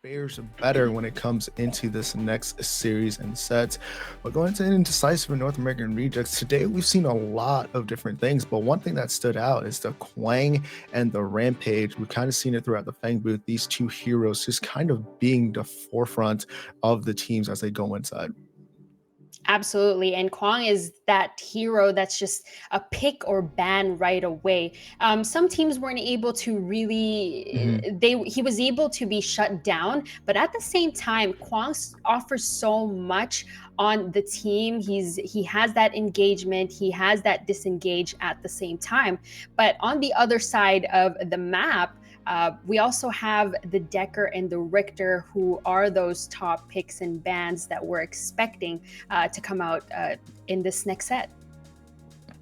fares better when it comes into this next series and sets. But going into Indecisive and North American Rejects, today we've seen a lot of different things, but one thing that stood out is the Quang and the Rampage. We've kind of seen it throughout the Fangbooth, these two heroes just kind of being the forefront of the teams as they go inside. Absolutely. And Kwang is that hero that's just a pick or ban right away. Some teams weren't able to really, Mhm. he was able to be shut down, but at the same time, Kwang offers so much on the team. He has that engagement, he has that disengage at the same time. But on the other side of the map, we also have the Decker and the Richter, who are those top picks and bans that we're expecting to come out in this next set.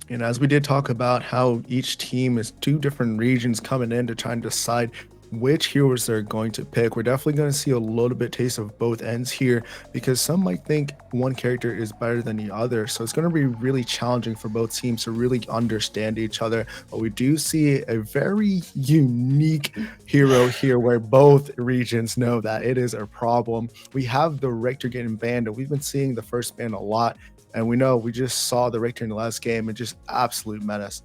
And as we did talk about how each team is two different regions coming in to try and decide which heroes they're going to pick, we're definitely going to see a little bit taste of both ends here because some might think one character is better than the other. So it's going to be really challenging for both teams to really understand each other. But we do see a very unique hero here where both regions know that it is a problem. We have the Richter getting banned, and we've been seeing the first ban a lot. And we know we just saw the Richter in the last game and just absolute menace.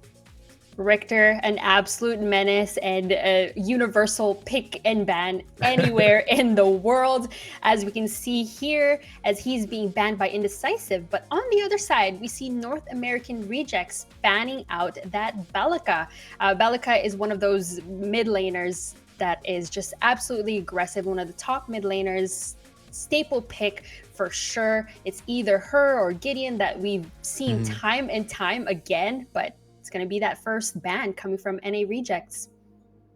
Richter, an absolute menace and a universal pick and ban anywhere in the world, as we can see here, as he's being banned by Indecisive. But on the other side, we see North American Rejects banning out that Bellica. Bellica is one of those mid laners that is just absolutely aggressive, one of the top mid laners, staple pick for sure. It's either her or Gideon that we've seen time and time again, but it's going to be that first ban coming from NA Rejects.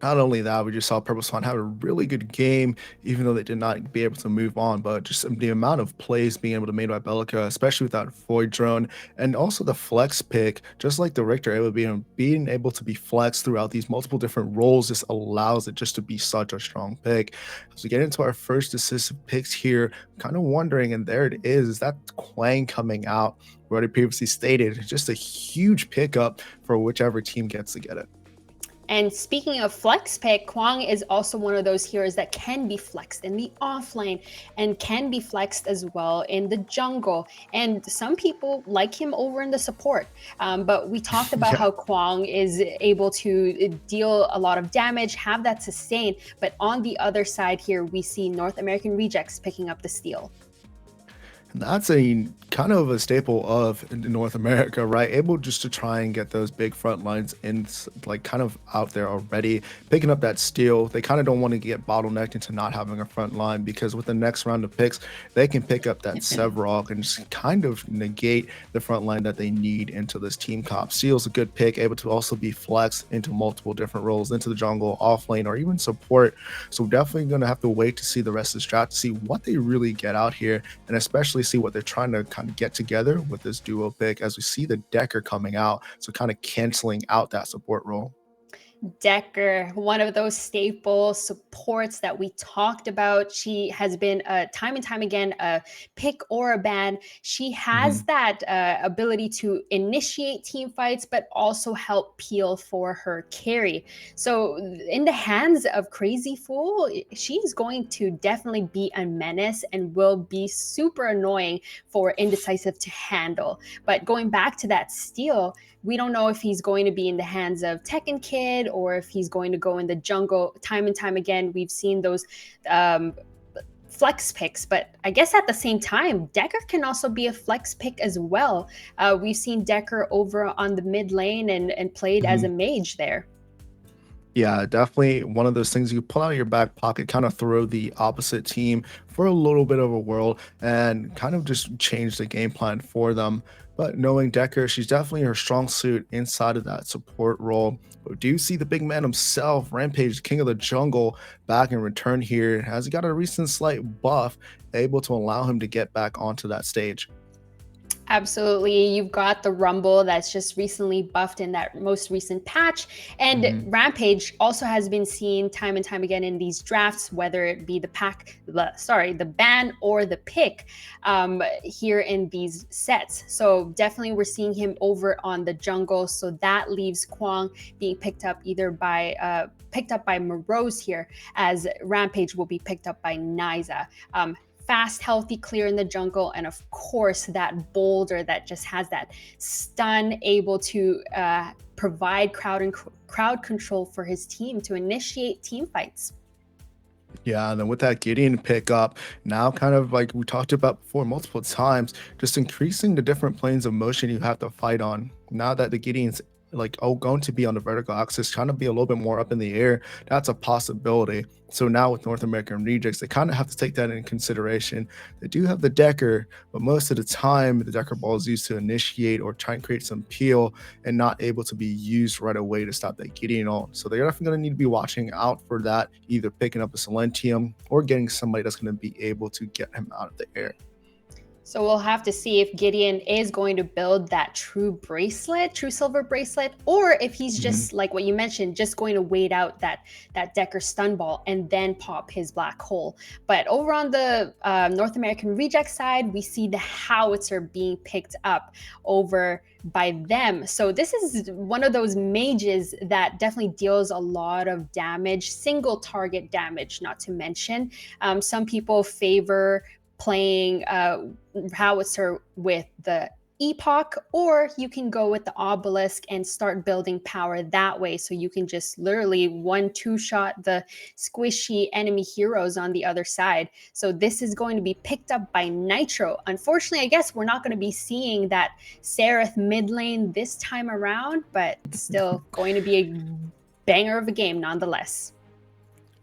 Not only that, we just saw Purple Swan have a really good game, even though they did not be able to move on. But just the amount of plays being able to made by Bellica, especially with that Void Drone, and also the flex pick, just like the Richter, being able to be flexed throughout these multiple different roles, just allows it just to be such a strong pick. As we get into our first decisive picks here, kind of wondering, and there it is that Quang coming out. We already previously stated, just a huge pickup for whichever team gets to get it. And speaking of flex pick, Kwang is also one of those heroes that can be flexed in the offlane and can be flexed as well in the jungle. And some people like him over in the support. But we talked about how Kwang is able to deal a lot of damage, have that sustain. But on the other side here, we see North American Rejects picking up the steal. And that's a kind of a staple of North America, right? Able just to try and get those big front lines in, like, kind of out there already, picking up that steal. They kind of don't want to get bottlenecked into not having a front line, because with the next round of picks, they can pick up that Rdawggg and just kind of negate the front line that they need into this team comp. Steal's a good pick, able to also be flexed into multiple different roles, into the jungle, off lane, or even support. So definitely going to have to wait to see the rest of the strat to see what they really get out here, and especially see what they're trying to kind of get together with this duo pick, as we see the Decker coming out, so kind of canceling out that support role. Decker, one of those staple supports that we talked about. She has been time and time again a pick or a ban. She has that ability to initiate team fights, but also help peel for her carry. So in the hands of Crazzyfool, she's going to definitely be a menace and will be super annoying for Indecisive to handle. But going back to that steal, we don't know if he's going to be in the hands of Tekken Kid or if he's going to go in the jungle. Time and time again, we've seen those flex picks, but I guess at the same time, Decker can also be a flex pick as well. We've seen Decker over on the mid lane and played as a mage there. Yeah, definitely one of those things you pull out of your back pocket, kind of throw the opposite team for a little bit of a whirl and kind of just change the game plan for them. But knowing Decker, she's definitely her strong suit inside of that support role. But do you see the big man himself, Rampage, King of the Jungle, back in return here? Has he got a recent slight buff able to allow him to get back onto that stage? Absolutely. You've got the Rumble that's just recently buffed in that most recent patch. And Hmm. Rampage also has been seen time and time again in these drafts, whether it be the ban or the pick here in these sets. So definitely we're seeing him over on the jungle. So that leaves Kwang being picked up by Morose here, as Rampage will be picked up by Nyzah. Fast, healthy, clear in the jungle, and of course that boulder that just has that stun, able to provide crowd control for his team to initiate team fights. Yeah, and then with that Gideon pickup, now kind of like we talked about before multiple times, just increasing the different planes of motion you have to fight on. Now that the Gideon's like going to be on the vertical axis, trying to be a little bit more up in the air, that's a possibility. So now with North American Rejects, they kind of have to take that into consideration. They do have the Decker, but most of the time the Decker ball is used to initiate or try and create some peel and not able to be used right away to stop that Gideon ult. So they're definitely going to need to be watching out for that, either picking up a Silentium or getting somebody that's going to be able to get him out of the air. So we'll have to see if Gideon is going to build that true silver bracelet, or if he's just like what you mentioned, just going to wait out that Decker stun ball and then pop his black hole. But over on the North American Reject side, we see the Howitzer being picked up over by them. So this is one of those mages that definitely deals a lot of damage, single target damage, not to mention. Some people favor playing Howitzer with the Epoch, or you can go with the Obelisk and start building power that way, so you can just literally 1-2 shot the squishy enemy heroes on the other side. So this is going to be picked up by Nitro. Unfortunately, I guess we're not going to be seeing that Seraph mid lane this time around, but still going to be a banger of a game nonetheless.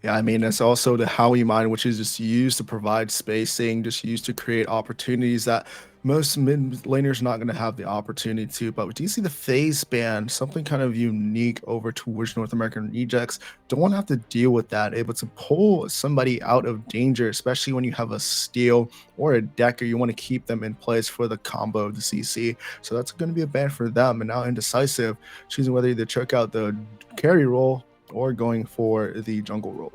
Yeah, I mean, it's also the Howie mine, which is just used to provide spacing, just used to create opportunities that most mid laners not going to have the opportunity to. But do you see the phase ban, something kind of unique over towards North American Rejects? Don't want to have to deal with that, able to pull somebody out of danger, especially when you have a steal or a decker. You want to keep them in place for the combo of the CC. So that's going to be a ban for them. And now Indecisive, choosing whether to check out the carry role or going for the jungle role.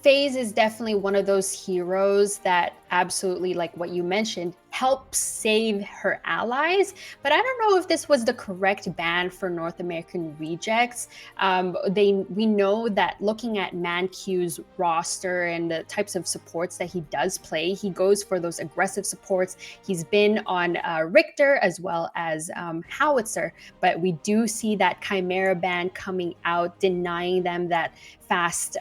FaZe is definitely one of those heroes that absolutely, like what you mentioned, helps save her allies. But I don't know if this was the correct ban for North American Rejects. We know that looking at ManQ's roster and the types of supports that he does play, he goes for those aggressive supports. He's been on Richter as well as Howitzer, but we do see that Chimera ban coming out, denying them that fast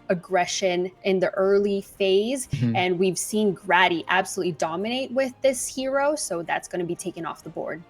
aggression in the early phase. And we've seen Gratty absolutely dominate with this hero, so that's going to be taken off the board.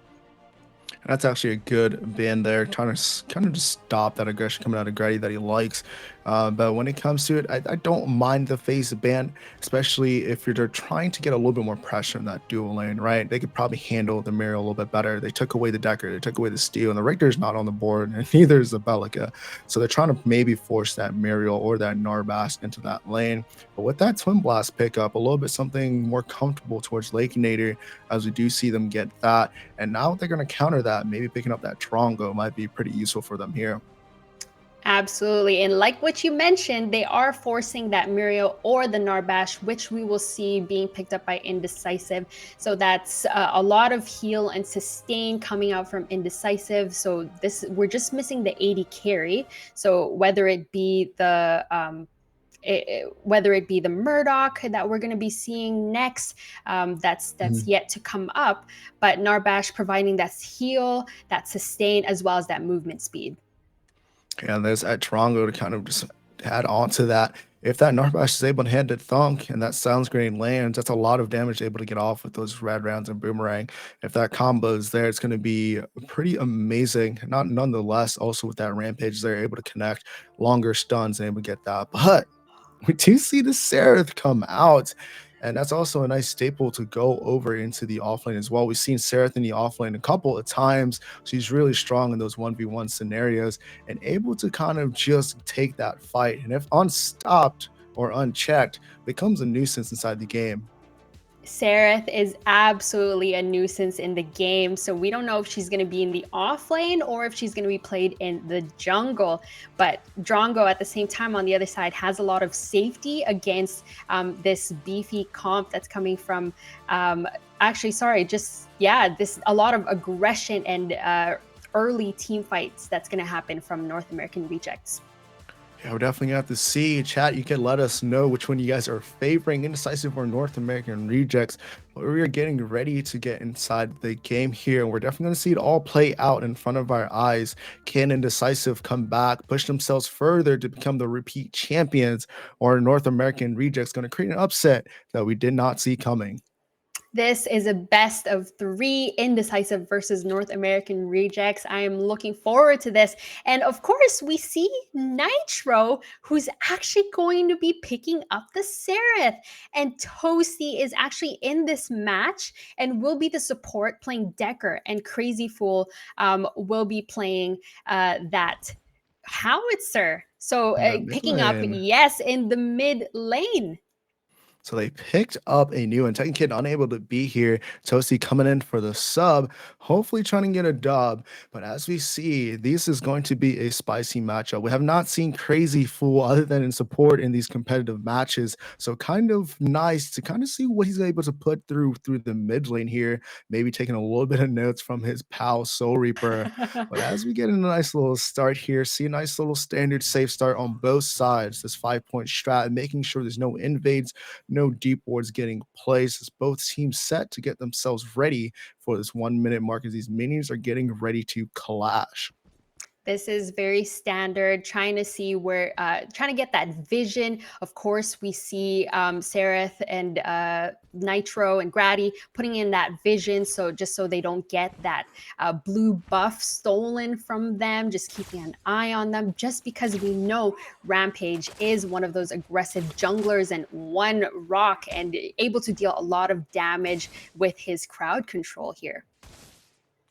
That's actually a good ban there, trying to kind of just stop that aggression coming out of Gratty that he likes. But when it comes to it, I don't mind the phase ban, especially if you're trying to get a little bit more pressure in that dual lane, right? They could probably handle the Muriel a little bit better. They took away the Decker, they took away the Steel, and the Richter's not on the board, and neither is the Belica. So they're trying to maybe force that Muriel or that Narbask into that lane. But with that Twin Blast pickup, a little bit something more comfortable towards Lakenator, as we do see them get that. And now they're going to counter that. Maybe picking up that Rdawggg might be pretty useful for them here. Absolutely. And like what you mentioned, they are forcing that Muriel or the Narbash, which we will see being picked up by Indecisive. So that's a lot of heal and sustain coming out from Indecisive. So we're just missing the AD carry. So whether it be the Murdoch that we're going to be seeing next, that's yet to come up. But Narbash providing that heal, that sustain, as well as that movement speed. And there's at Rdawggg to kind of just add on to that. If that Narbash is able to hit the thunk and that Sounds Grenade lands, that's a lot of damage able to get off with those red rounds and boomerang. If that combo is there, it's going to be pretty amazing. Not nonetheless, also with that rampage, they're able to connect longer stuns and able to get that. But we do see the Seraph come out, and that's also a nice staple to go over into the offlane as well. We've seen Seraph in the offlane a couple of times. She's really strong in those 1v1 scenarios and able to kind of just take that fight. And if unstopped or unchecked, becomes a nuisance inside the game. Sereth is absolutely a nuisance in the game, so we don't know if she's going to be in the off lane or if she's going to be played in the jungle. But Rdawggg at the same time on the other side has a lot of safety against this beefy comp that's coming from actually, sorry, just this a lot of aggression and early team fights that's going to happen from North American Rejects. Yeah, we're definitely gonna have to see. Chat, you can let us know which one you guys are favoring, Indecisive or North American Rejects. But we are getting ready to get inside the game here, and we're definitely gonna see it all play out in front of our eyes. Can Indecisive come back, push themselves further to become the repeat champions, or North American Rejects gonna create an upset that we did not see coming? This is a best of 3 Indecisive versus North American Rejects. I am looking forward to this. And of course, we see Nitro, who's actually going to be picking up the Sereth. And Toasty is actually in this match and will be the support playing Decker. And Crazzyfool will be playing that Howitzer. So Mid picking up, lane. yes, in the mid lane. So they picked up a new one. Tekken Kid unable to be here. Toasty coming in for the sub, hopefully trying to get a dub. But as we see, this is going to be a spicy matchup. We have not seen Crazzyfool other than in support in these competitive matches. So kind of nice to kind of see what he's able to put through the mid lane here. Maybe taking a little bit of notes from his pal Soul Reaper. But as we get a nice little start here, see a nice little standard safe start on both sides. This 5-point strat, making sure there's no invades, no deep wards getting placed, as both teams set to get themselves ready for this 1 minute mark as these minions are getting ready to clash. This is very standard, trying to see where, trying to get that vision. Of course, we see Sereth and Nitro and Gratty putting in that vision, so just so they don't get that blue buff stolen from them, just keeping an eye on them, just because we know Rampage is one of those aggressive junglers and one rock and able to deal a lot of damage with his crowd control here.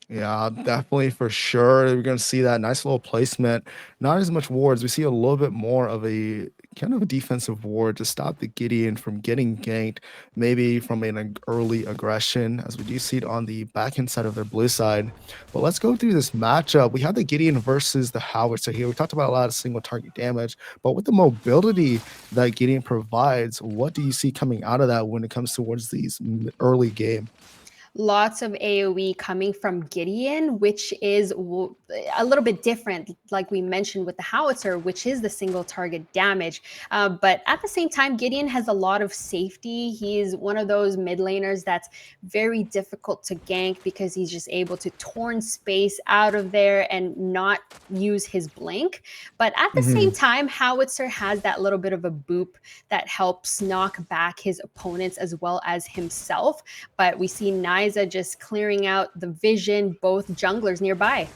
Yeah, definitely for sure. We're going to see that nice little placement. Not as much wards. We see a little bit more of a kind of a defensive ward to stop the Gideon from getting ganked, maybe from an early aggression, as we do see it on the backhand side of their blue side. But let's go through this matchup. We have the Gideon versus the Howitzer here. We talked about a lot of single target damage, but with the mobility that Gideon provides, what do you see coming out of that when it comes towards these early game? Lots of AoE coming from Gideon, which is a little bit different, like we mentioned with the Howitzer, which is the single target damage. But at the same time, Gideon has a lot of safety. He's one of those mid laners that's very difficult to gank because he's just able to torn space out of there and not use his blink. But at the same time, Howitzer has that little bit of a boop that helps knock back his opponents as well as himself. But we see Nyzah just clearing out the vision, both junglers nearby.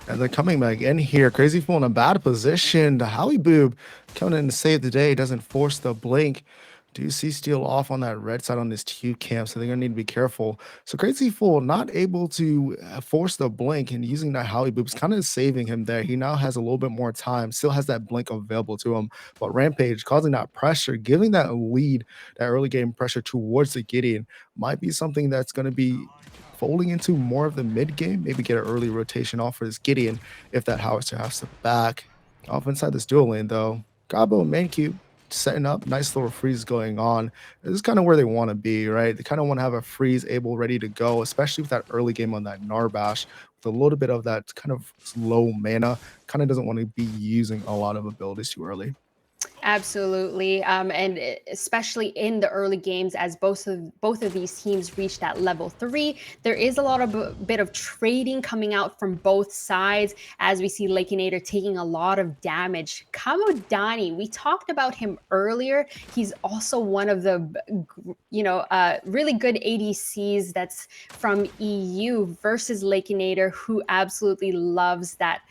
And then coming back in here, Crazzyfool in a bad position. The Howie Boob coming in to save the day, doesn't force the blink. Do you see Steel off on that red side on this Q camp, so they're gonna need to be careful. So Crazzyfool not able to force the blink and using that Howie Boob's kind of saving him there. He now has a little bit more time, still has that blink available to him. But Rampage causing that pressure, giving that lead, that early game pressure towards the Gideon might be something that's gonna be folding into more of the mid game, maybe get an early rotation off for this Gideon if that Howitzer has to back. Off inside this dual lane though, Gabo and ManQ setting up, nice little freeze going on. This is kind of where they want to be, right? They kind of want to have a freeze able, ready to go, especially with that early game on that Narbash, with a little bit of that kind of low mana. Kind of doesn't want to be using a lot of abilities too early. Absolutely, and especially in the early games, as both of these teams reach that level 3, there is a lot of bit of trading coming out from both sides. As we see Lakenator taking a lot of damage. Cabodani, we talked about him earlier. He's also one of the really good ADCs that's from EU versus Lakenator, who absolutely loves that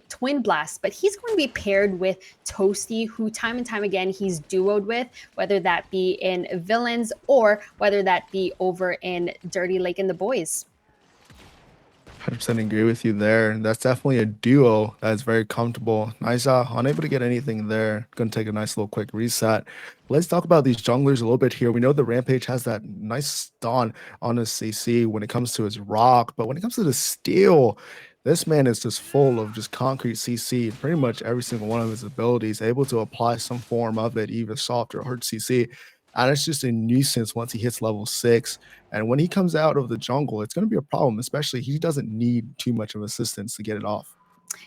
Twin Blast, but he's going to be paired with Toasty, who time and time again he's duoed with, whether that be in Villains or whether that be over in Dirty Lake and the Boys. 100% agree with you there. That's definitely a duo that is very comfortable. Nyzah unable to get anything there. Gonna take a nice little quick reset. Let's talk about these junglers a little bit here. We know the Rampage has that nice stun on his CC when it comes to his rock, but when it comes to the steel, this man is just full of just concrete CC. Pretty much every single one of his abilities, able to apply some form of it, either soft or hard CC. And it's just a nuisance once he hits level 6. And when he comes out of the jungle, it's going to be a problem, especially he doesn't need too much of assistance to get it off.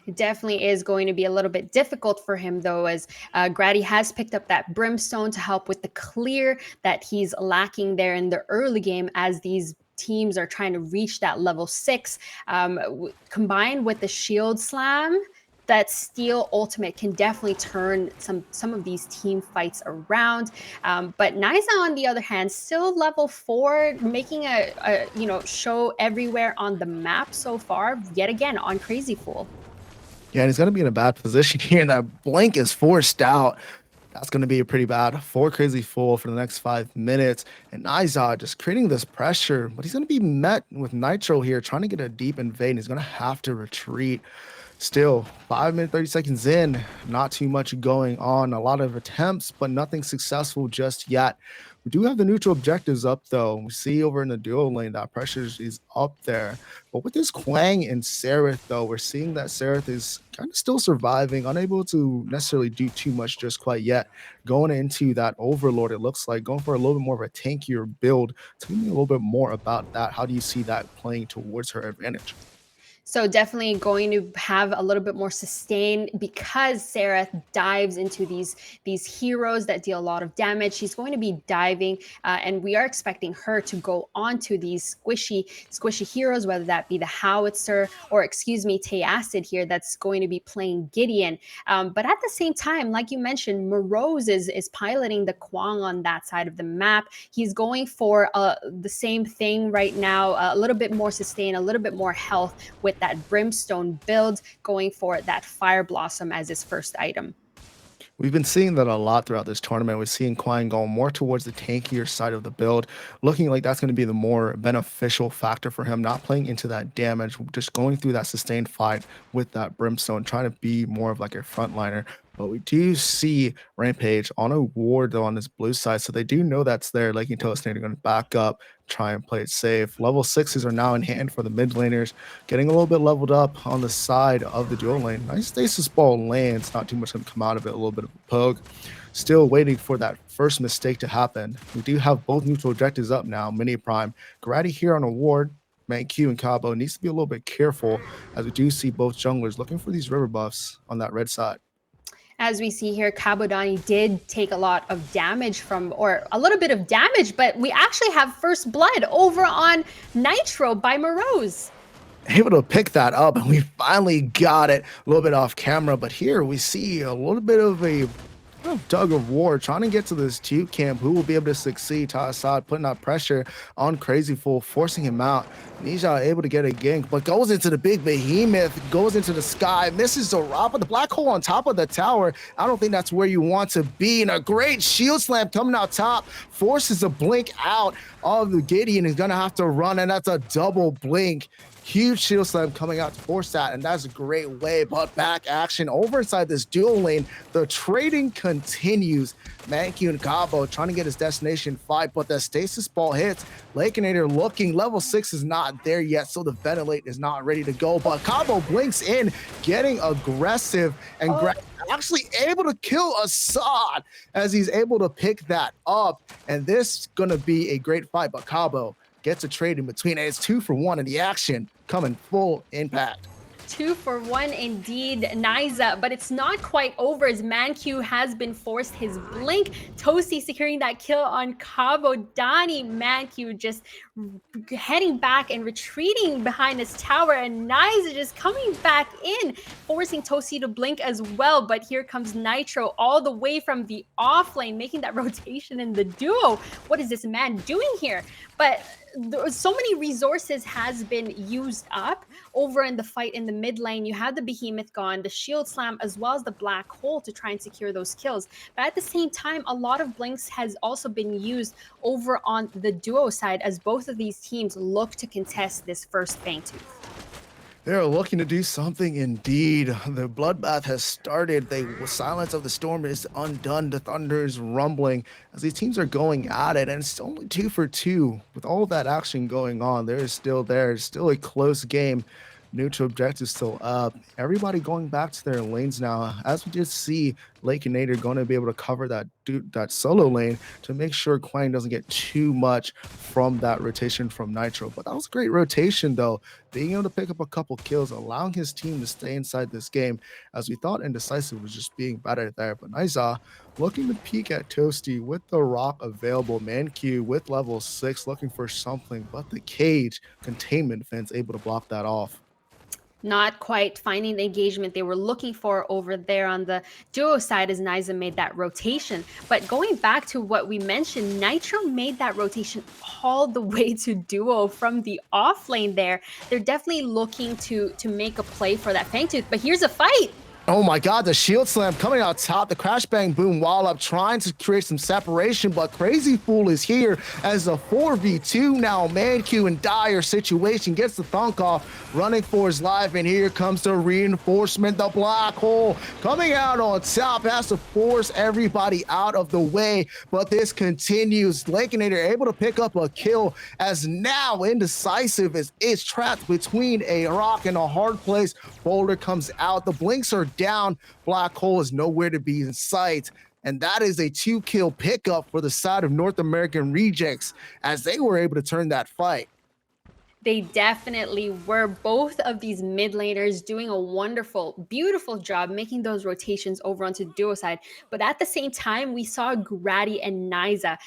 It definitely is going to be a little bit difficult for him, though, as Gratty has picked up that brimstone to help with the clear that he's lacking there in the early game as these teams are trying to reach that level 6. Combined with the shield slam, that steel ultimate can definitely turn some of these team fights around. But Nyzah, on the other hand, still level 4, making a show everywhere on the map so far, yet again on Crazzyfool. Yeah, and he's going to be in a bad position here. And that blink is forced out. That's going to be pretty bad for Crazzyfool for the next 5 minutes. And Nyzah just creating this pressure, but he's going to be met with Nitro here, trying to get a deep invade. And he's going to have to retreat. Still, 5 minutes, 30 seconds in, not too much going on. A lot of attempts, but nothing successful just yet. We do have the neutral objectives up, though. We see over in the duo lane that pressure is up there. But with this Kwang and Seraph, though, we're seeing that Seraph is kind of still surviving, unable to necessarily do too much just quite yet. Going into that Overlord, it looks like going for a little bit more of a tankier build. Tell me a little bit more about that. How do you see that playing towards her advantage? So definitely going to have a little bit more sustain because Seraph dives into these heroes that deal a lot of damage. She's going to be diving, and we are expecting her to go onto these squishy heroes, whether that be the Howitzer or, excuse me, TehAssid here that's going to be playing Gideon. But at the same time, like you mentioned, Morose is piloting the Kwang on that side of the map. He's going for the same thing right now, a little bit more sustain, a little bit more health with that brimstone build, going for that fire blossom as his first item. We've been seeing that a lot throughout this tournament. We're seeing Kwang going more towards the tankier side of the build, looking like that's going to be the more beneficial factor for him, not playing into that damage, just going through that sustained fight with that brimstone, trying to be more of like a frontliner. But we do see Rampage on a ward though on this blue side, so they do know that's there. Lakenator Toasty going to back up, try and play it safe. Level 6s are now in hand for the mid laners, getting a little bit leveled up on the side of the dual lane. Nice stasis ball lands, not too much going to come out of it, a little bit of a poke. Still waiting for that first mistake to happen. We do have both neutral objectives up now, mini prime. Gratty here on a ward. ManQ and Cabo needs to be a little bit careful as we do see both junglers looking for these river buffs on that red side. As we see here, Cabodani did take a lot of damage or a little bit of damage, but we actually have first blood over on Nitro by Morose. Able to pick that up, and we finally got it a little bit off camera, but here we see a little bit of a tug of war trying to get to this Duke camp. Who will be able to succeed? TehAssid putting that pressure on Crazzyfool, forcing him out. Nyzah able to get a gank, but goes into the big behemoth, goes into the sky, misses the rock, but the black hole on top of the tower. I don't think that's where you want to be. And a great shield slam coming out top, forces a blink out of the Gideon. Is gonna have to run, and that's a double blink. Huge shield slam coming out to force that, and that's a great way. But back action over inside this dual lane. The trading continues. ManQ and Cabo trying to get his destination fight, but the stasis ball hits. Lakenator looking, level 6 is not there yet, so the ventilate is not ready to go. But Cabo blinks in, getting aggressive, and actually able to kill Assad as he's able to pick that up. And this is gonna be a great fight, but Cabo gets a trade in between, and it's 2 for 1 in the action, coming full impact. 2 for 1 indeed, Nyzah, but it's not quite over as ManQ has been forced his blink. Toasty securing that kill on Cabodani. ManQ just heading back and retreating behind his tower, and Nyzah just coming back in, forcing Toasty to blink as well. But here comes Nitro all the way from the off lane, making that rotation in the duo. What is this man doing here? But so many resources has been used up over in the fight in the mid lane. You have the behemoth gone, the shield slam, as well as the black hole to try and secure those kills. But at the same time, a lot of blinks has also been used over on the duo side as both of these teams look to contest this first Fangbooth. They're looking to do something indeed. The bloodbath has started. The silence of the storm is undone. The thunder is rumbling as these teams are going at it, and it's only 2 for 2. With all that action going on, there is still there. It's still a close game. Neutral objective still up. Everybody going back to their lanes now. As we just see, Lakenator going to be able to cover that solo lane to make sure Quang doesn't get too much from that rotation from Nitro. But that was a great rotation though, being able to pick up a couple kills, allowing his team to stay inside this game, as we thought Indecisive was just being better there. But Nyzah looking to peek at Toasty with the rock available. ManQ with level 6 looking for something, but the cage containment fence able to block that off. Not quite finding the engagement they were looking for over there on the duo side as Nyzah made that rotation. But going back to what we mentioned, Nitro made that rotation all the way to duo from the off lane there. They're definitely looking to make a play for that Fangtooth, but here's a fight. Oh my god, the shield slam coming out top, the crash bang boom wall up, trying to create some separation, but Crazzyfool is here as a 4v2 now. ManQ in dire situation, gets the thunk off, running for his life, and here comes the reinforcement. The black hole coming out on top, has to force everybody out of the way, but this continues. Lakenator able to pick up a kill as now Indecisive is trapped between a rock and a hard place. Boulder comes out, the blinks are down, black hole is nowhere to be in sight, and that is a 2-kill pickup for the side of North American Rejects as they were able to turn that fight. They definitely were. Both of these mid laners doing a wonderful, beautiful job making those rotations over onto the duo side. But at the same time, we saw Gratty and Nyzah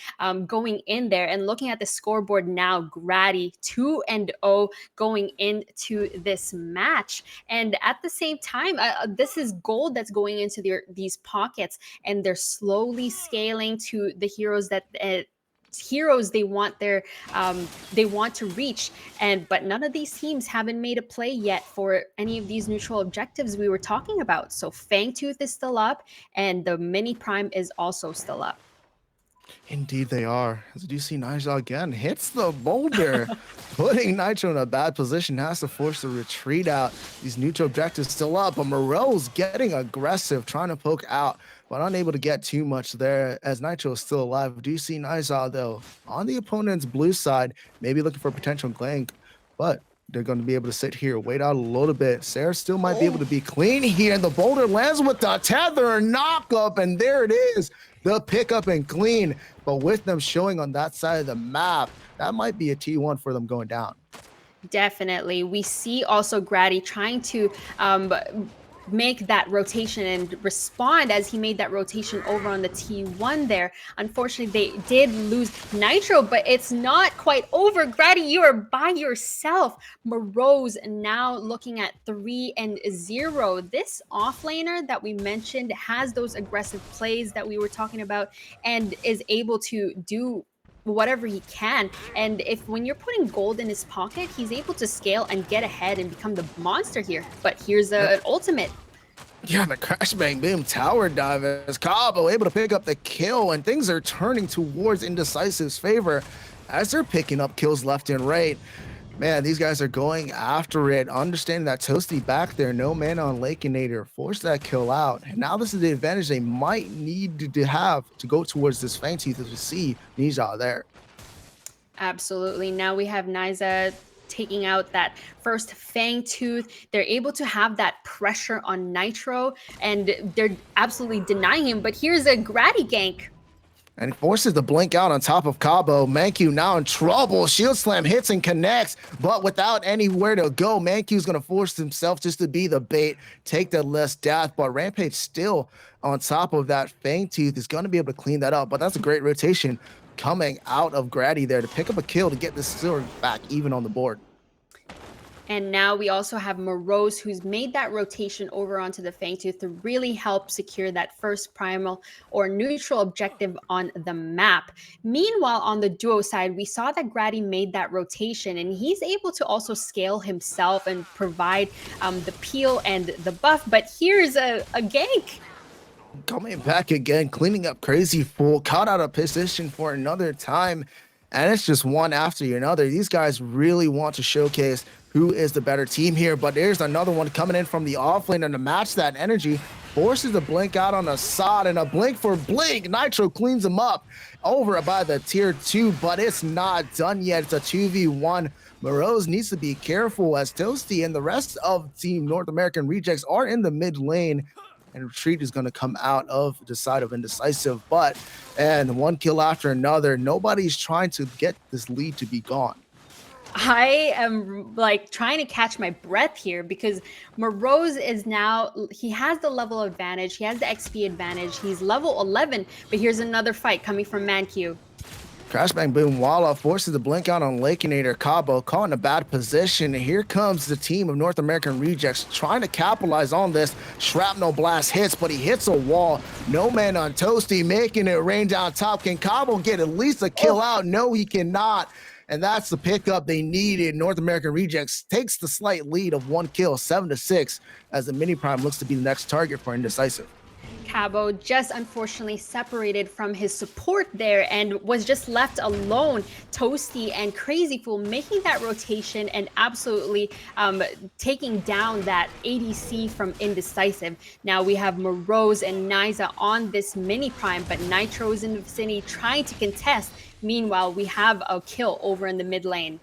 going in there, and looking at the scoreboard now, Gratty 2-0 going into this match. And at the same time, this is gold that's going into these pockets, and they're slowly scaling to the heroes that they want to reach, but none of these teams haven't made a play yet for any of these neutral objectives we were talking about. So Fangtooth is still up, and the mini prime is also still up. Indeed they are. As you see, Nyzah again hits the boulder, putting Nitro in a bad position, has to force the retreat out. These neutral objectives still up, but Morose getting aggressive, trying to poke out, but unable to get too much there as Nitro is still alive. Do you see Nyzah though on the opponent's blue side, maybe looking for a potential gank, but they're going to be able to sit here, wait out a little bit. Sarah still might be able to be clean here, and the boulder lands with the tether knock up, and there it is, the pickup and clean. But with them showing on that side of the map, that might be a T1 for them going down. Definitely. We see also Gratty trying to make that rotation and respond as he made that rotation over on the T1 there. Unfortunately, they did lose Nitro, but it's not quite over. Gratty, you are by yourself. Morose now looking at 3-0. This offlaner that we mentioned has those aggressive plays that we were talking about and is able to do whatever he can. And when you're putting gold in his pocket, he's able to scale and get ahead and become the monster here. But here's an ultimate. Yeah, the crash bang boom tower dive as Cabo able to pick up the kill, and things are turning towards Indecisive's favor as they're picking up kills left and right. Man, these guys are going after it, understanding that Toasty back there, no mana on Lakenator, force that kill out. And now this is the advantage they might need to have to go towards this Fangtooth as we see Nyzah there. Absolutely. Now we have Nyzah taking out that first Fangtooth. They're able to have that pressure on Nitro, and they're absolutely denying him. But here's a Gratty gank. And he forces the blink out on top of Cabo. ManQ now in trouble. Shield slam hits and connects, but without anywhere to go. ManQ's going to force himself just to be the bait, take the less death, but Rampage still on top of that Fangtooth is going to be able to clean that up. But that's a great rotation coming out of Gratty there to pick up a kill to get the sword back even on the board. And now we also have Morose, who's made that rotation over onto the Fangtooth to really help secure that first primal or neutral objective on the map. Meanwhile, on the duo side, we saw that Gratty made that rotation, and he's able to also scale himself and provide the peel and the buff. But here's a gank. Coming back again, cleaning up Crazzyfool, caught out of position for another time. And it's just one after another. These guys really want to showcase who is the better team here. But there's another one coming in from the offlane, and to match that energy, forces the blink out on TehAssid, and a blink for blink. Nitro cleans him up over by the tier 2, but it's not done yet. It's a 2v1. Morose needs to be careful as Toasty and the rest of Team North American Rejects are in the mid lane, and retreat is going to come out of the side of Indecisive. And one kill after another, nobody's trying to get this lead to be gone. I am like trying to catch my breath here because Morose is now, he has the level advantage, he has the XP advantage, he's level 11, but here's another fight coming from ManQ. Crash Bang Boom Walla forces the blink out on Lakenator. Cabo caught in a bad position. Here comes the team of North American Rejects trying to capitalize on this. Shrapnel blast hits, but he hits a wall. No man on Toasty, making it rain down top. Can Cabo get at least a kill out? No, he cannot. And that's the pickup they needed. North American Rejects takes the slight lead of 1 kill, 7-6, as the Mini Prime looks to be the next target for Indecisive. Cabo just unfortunately separated from his support there and was just left alone. Toasty and Crazzyfool making that rotation and absolutely taking down that ADC from Indecisive. Now we have Morose and Nyzah on this Mini Prime, but Nitro is in the vicinity trying to contest. Meanwhile, we have a kill over in the mid lane.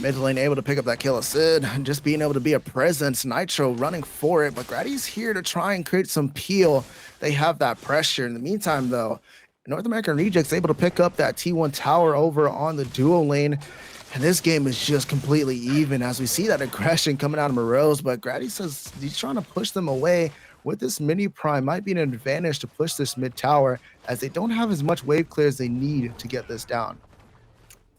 Mid lane able to pick up that TehAssid, just being able to be a presence. Nitro running for it, but Gratty's here to try and create some peel. They have that pressure. In the meantime, though, North American Rejects able to pick up that T1 tower over on the duo lane. And this game is just completely even as we see that aggression coming out of Morose, but Gratty says he's trying to push them away. With this Mini Prime, might be an advantage to push this mid tower as they don't have as much wave clear as they need to get this down.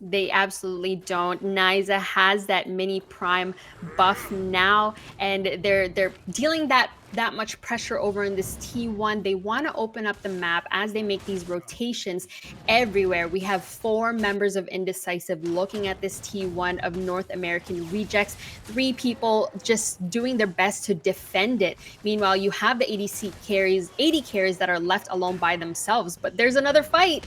They absolutely don't. Nyzah has that Mini Prime buff now, and they're dealing that much pressure over in this T1. They want to open up the map as they make these rotations everywhere. We have 4 members of Indecisive looking at this T1 of North American Rejects. 3 people just doing their best to defend it. Meanwhile, you have the AD carries that are left alone by themselves. But there's another fight.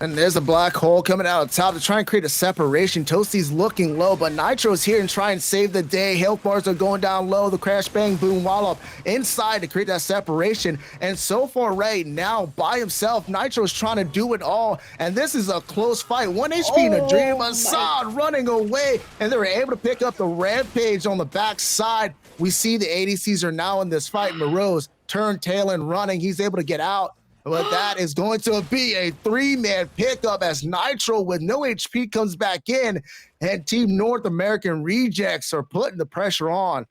And there's a black hole coming out of top to try and create a separation. Toasty's looking low, but Nitro's here and try and save the day. Health bars are going down low. The Crash Bang Boom Wallop inside to create that separation. And so far right now, by himself, Nitro's trying to do it all. And this is a close fight. 1 HP in a dream. TehAssid running away. And they were able to pick up the rampage on the backside. We see the ADCs are now in this fight. Morose turned tail and running. He's able to get out. But that is going to be a 3-man pickup as Nitro with no HP comes back in, and Team North American Rejects are putting the pressure on.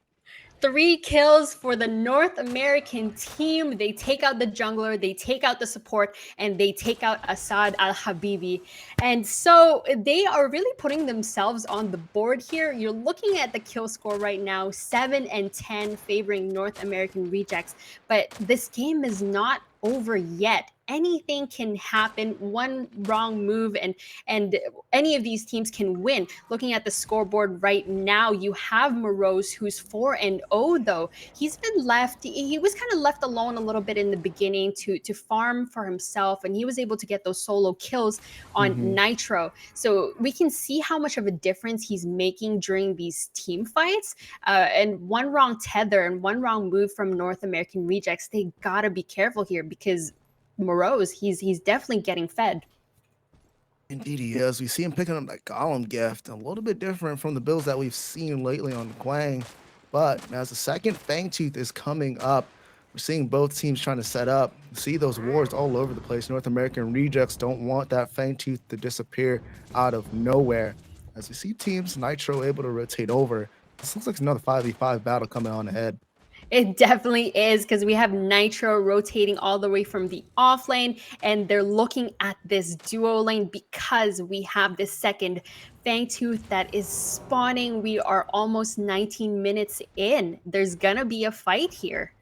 3 kills for the North American team. They take out the jungler, they take out the support, and they take out Asad Al-Habibi. And so they are really putting themselves on the board here. You're looking at the kill score right now, 7 and 10 favoring North American Rejects. But this game is not over yet. Anything can happen. One wrong move and any of these teams can win. Looking at the scoreboard right now, you have Morose, who's 4-0 though. He's been left, he was kind of left alone a little bit in the beginning to farm for himself, and he was able to get those solo kills on Nitro. So we can see how much of a difference he's making during these team fights. And one wrong tether and one wrong move from North American Rejects, they gotta be careful here because Morose, he's definitely getting fed. Indeed he is. We see him picking up that Golem gift, a little bit different from the builds that we've seen lately on Quang. But as the second Fangtooth is coming up, we're seeing both teams trying to set up. See those wars all over the place. North American Rejects don't want that Fangtooth to disappear out of nowhere. As we see teams Nitro able to rotate over, this looks like another 5v5 battle coming on ahead. It definitely is, because we have Nitro rotating all the way from the off lane, and they're looking at this duo lane because we have this second Fangtooth that is spawning. We are almost 19 minutes in. There's gonna be a fight here.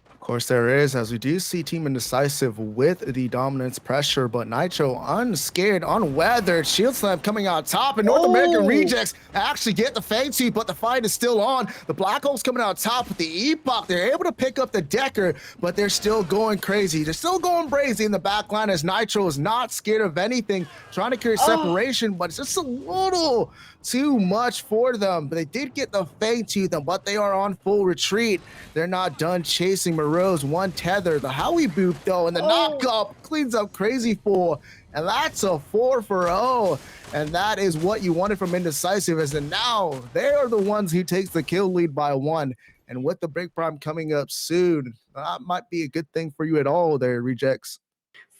Of course there is, as we do see Team Indecisive with the dominance pressure, but Nitro unscared, unweathered, shield slam coming out top, and North American Rejects actually get the Fangtooth, but the fight is still on. The Black Hole's coming out top with the Epoch. They're able to pick up the Decker, but they're still going crazy. They're still going crazy in the back line as Nitro is not scared of anything, trying to create separation, but it's just a little too much for them. But they did get the Fangtooth, but they are on full retreat. They're not done chasing Morose. One tether, the Howie Boop though, and the knock-up cleans up Crazzyfool. And that's a 4-for-0. And that is what you wanted from Indecisive, as in now they are the ones who takes the kill lead by 1. And with the break prime coming up soon, that might be a good thing for you at all there, Rejects.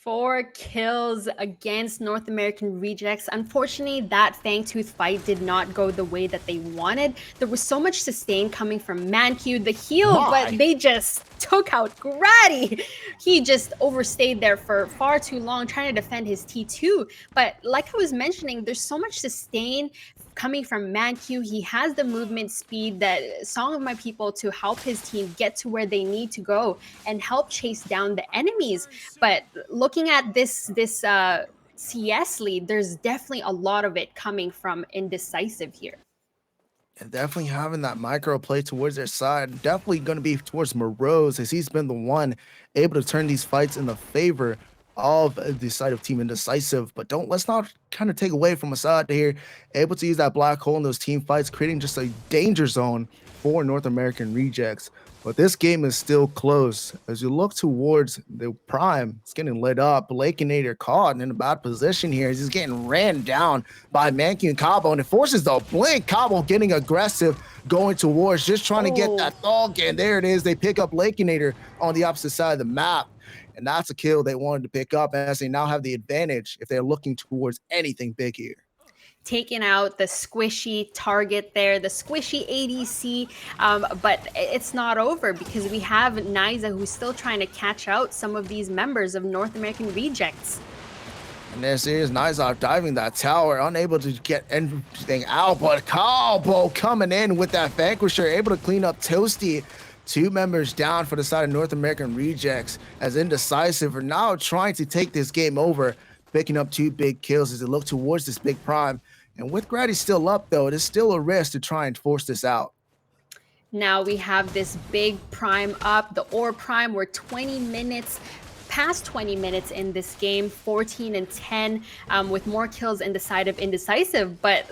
4 kills against North American Rejects. Unfortunately, that Fangtooth fight did not go the way that they wanted. There was so much sustain coming from ManQ, the heal, but they just took out Gratty. He just overstayed there for far too long trying to defend his T2. But like I was mentioning, there's so much sustain coming from ManQ. He has the movement speed, that Song of My People, to help his team get to where they need to go and help chase down the enemies. But looking at this CS lead, there's definitely a lot of it coming from Indecisive here. And definitely having that micro play towards their side, definitely going to be towards Morose, as he's been the one able to turn these fights in the favor of the side of Team Indecisive. But let's not kind of take away from Assad here, able to use that black hole in those team fights, creating just a danger zone for North American Rejects. But this game is still close. As you look towards the prime, it's getting lit up. Lakenator caught in a bad position here. He's getting ran down by ManQ and Cabo, and it forces the blink. Cabo getting aggressive, going towards, just trying to get that Rdawggg, and there it is. They pick up Lakenator on the opposite side of the map. And that's a kill they wanted to pick up, as they now have the advantage if they're looking towards anything big here. Taking out the squishy target there, the squishy ADC, but it's not over, because we have Nyzah, who's still trying to catch out some of these members of North American Rejects. And this is Nyzah diving that tower, unable to get anything out, but Cabo coming in with that Vanquisher, able to clean up Toasty. 2 members down for the side of North American Rejects, as Indecisive are now trying to take this game over, picking up 2 big kills as they look towards this big prime. And with Gratty still up, though, it is still a risk to try and force this out. Now we have this big prime up, the Ore Prime. We're 20 minutes past 20 minutes in this game, 14 and 10, with more kills in the side of Indecisive. But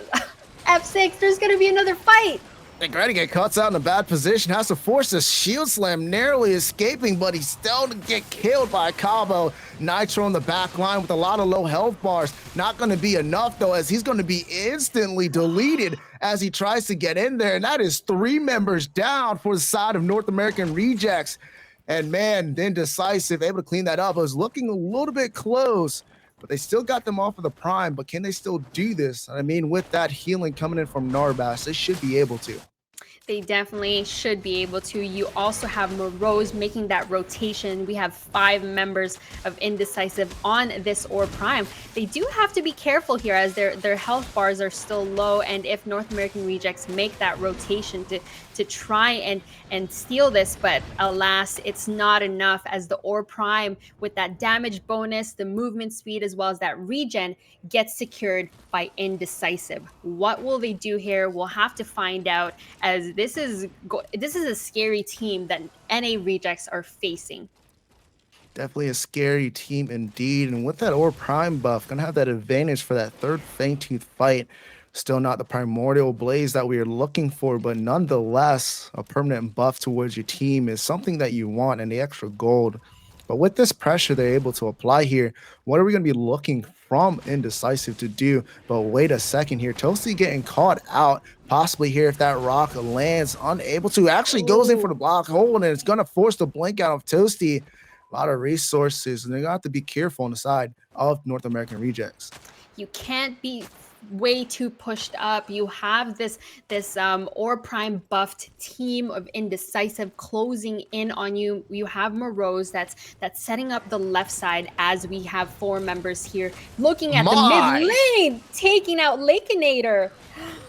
Efsixx, there's going to be another fight. And Gratty get caught out in a bad position, has to force a shield slam, narrowly escaping, but he's still to get killed by Cabo. Nitro on the back line with a lot of low health bars. Not going to be enough, though, as he's going to be instantly deleted as he tries to get in there. And that is 3 members down for the side of North American Rejects. And man, Indecisive able to clean that up. It was looking a little bit close, but they still got them off of the prime. But can they still do this? I mean, with that healing coming in from Narbas, they should be able to. They definitely should be able to. You also have Morose making that rotation. We have 5 members of Indecisive on this Ore Prime. They do have to be careful here, as their health bars are still low, and if North American Rejects make that rotation to try and steal this, but alas, it's not enough, as the Ore Prime, with that damage bonus, the movement speed, as well as that regen, gets secured by Indecisive. What will they do here? We'll have to find out, as this is a scary team that NA Rejects are facing. Definitely a scary team indeed. And with that Ore Prime buff, gonna have that advantage for that third Fangtooth fight. Still not the primordial blaze that we are looking for, but nonetheless, a permanent buff towards your team is something that you want, and the extra gold. But with this pressure they're able to apply here, what are we going to be looking from Indecisive to do? But wait a second here. Toasty getting caught out, possibly here if that rock lands, unable to. Actually goes in for the black hole, and it's going to force the blink out of Toasty. A lot of resources, and they're going to have to be careful on the side of North American Rejects. You can't be way too pushed up. You have this Ore Prime buffed team of Indecisive closing in on you. You have Morose that's setting up the left side, as we have 4 members here looking at the mid lane, taking out Lakenator.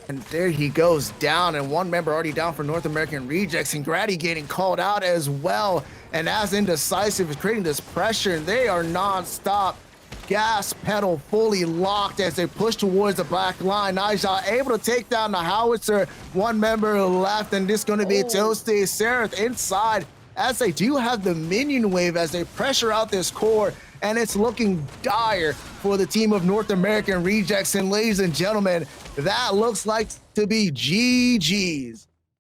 And there he goes down, and 1 member already down for North American Rejects, and Gratty getting called out as well. And as Indecisive is creating this pressure, they are non-stop. Gas pedal fully locked as they push towards the black line. Nyzah able to take down the howitzer. 1 member left, and this is going to be Toasty. Seraph inside, as they do have the minion wave as they pressure out this core. and it's looking dire for the team of North American Rejects. And ladies and gentlemen, that looks like to be GG's.